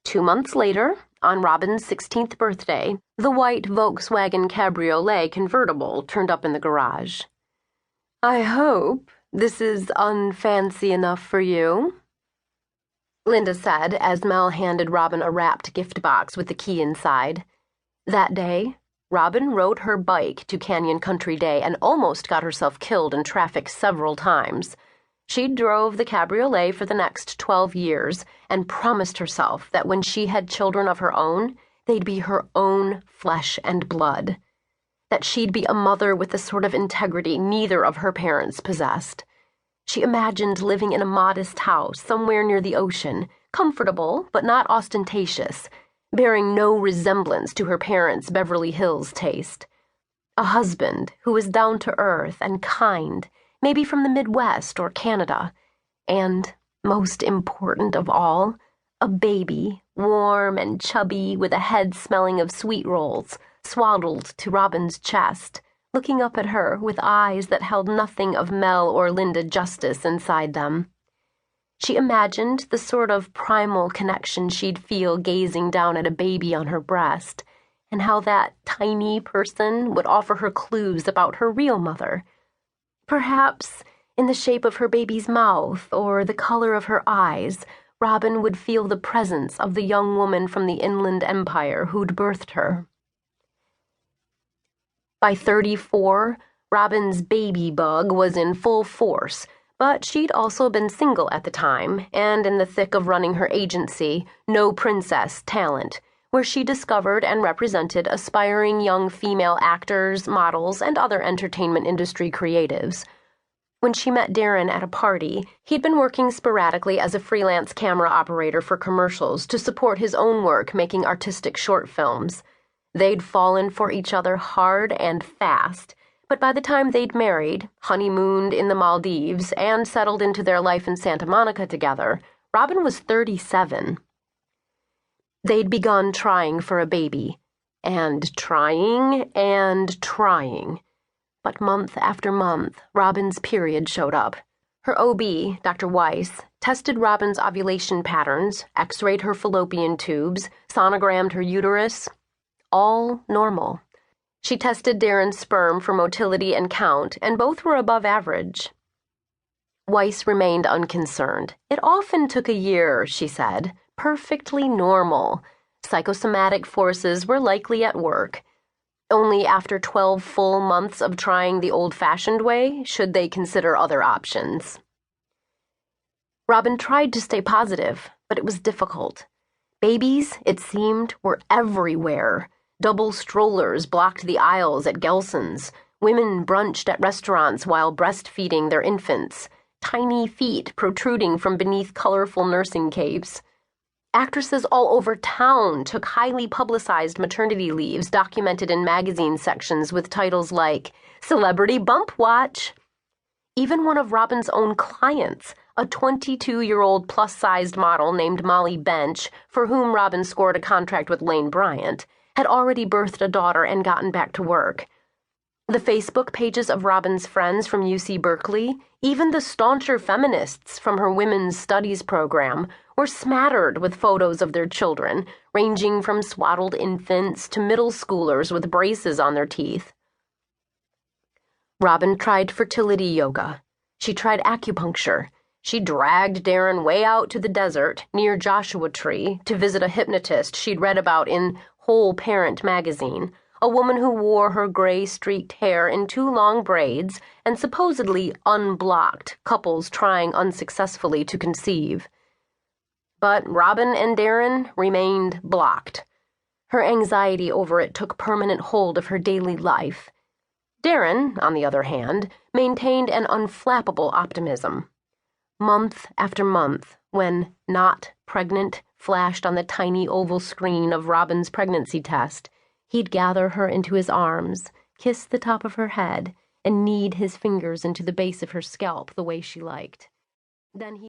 2 months later, on Robin's 16th birthday, the white Volkswagen Cabriolet convertible turned up in the garage. "I hope this is unfancy enough for you," Linda said as Mel handed Robin a wrapped gift box with the key inside. That day, Robin rode her bike to Canyon Country Day and almost got herself killed in traffic several times. She drove the cabriolet for the next 12 years and promised herself that when she had children of her own, they'd be her own flesh and blood. That she'd be a mother with the sort of integrity neither of her parents possessed. She imagined living in a modest house somewhere near the ocean, comfortable but not ostentatious, bearing no resemblance to her parents' Beverly Hills taste. A husband who was down to earth and kind, maybe from the Midwest or Canada, and, most important of all, a baby, warm and chubby with a head smelling of sweet rolls, swaddled to Robin's chest, looking up at her with eyes that held nothing of Mel or Linda justice inside them. She imagined the sort of primal connection she'd feel gazing down at a baby on her breast, and how that tiny person would offer her clues about her real mother. Perhaps, in the shape of her baby's mouth or the color of her eyes, Robin would feel the presence of the young woman from the Inland Empire who'd birthed her. By 34, Robin's baby bug was in full force, but she'd also been single at the time and in the thick of running her agency, No Princess Talent, where she discovered and represented aspiring young female actors, models, and other entertainment industry creatives. When she met Darren at a party, he'd been working sporadically as a freelance camera operator for commercials to support his own work making artistic short films. They'd fallen for each other hard and fast, but by the time they'd married, honeymooned in the Maldives, and settled into their life in Santa Monica together, Robin was 37. They'd begun trying for a baby, and trying. But month after month, Robin's period showed up. Her OB, Dr. Weiss, tested Robin's ovulation patterns, x-rayed her fallopian tubes, sonogrammed her uterus. All normal. She tested Darren's sperm for motility and count, and both were above average. Weiss remained unconcerned. It often took a year, she said. Perfectly normal. Psychosomatic forces were likely at work. Only after 12 full months of trying the old-fashioned way should they consider other options. Robin tried to stay positive, but it was difficult. Babies, it seemed, were everywhere. Double strollers blocked the aisles at Gelson's. Women brunched at restaurants while breastfeeding their infants. Tiny feet protruding from beneath colorful nursing capes. Actresses all over town took highly publicized maternity leaves documented in magazine sections with titles like Celebrity Bump Watch. Even one of Robin's own clients, a 22-year-old plus-sized model named Molly Bench, for whom Robin scored a contract with Lane Bryant, had already birthed a daughter and gotten back to work. The Facebook pages of Robin's friends from UC Berkeley, even the stauncher feminists from her women's studies program, were smattered with photos of their children, ranging from swaddled infants to middle schoolers with braces on their teeth. Robin tried fertility yoga. She tried acupuncture. She dragged Darren way out to the desert, near Joshua Tree, to visit a hypnotist she'd read about in Whole Parent magazine, a woman who wore her gray-streaked hair in 2 long braids and supposedly unblocked couples trying unsuccessfully to conceive. But Robin and Darren remained blocked. Her anxiety over it took permanent hold of her daily life. Darren, on the other hand, maintained an unflappable optimism. Month after month, when "not pregnant" flashed on the tiny oval screen of Robin's pregnancy test, he'd gather her into his arms, kiss the top of her head, and knead his fingers into the base of her scalp the way she liked. Then he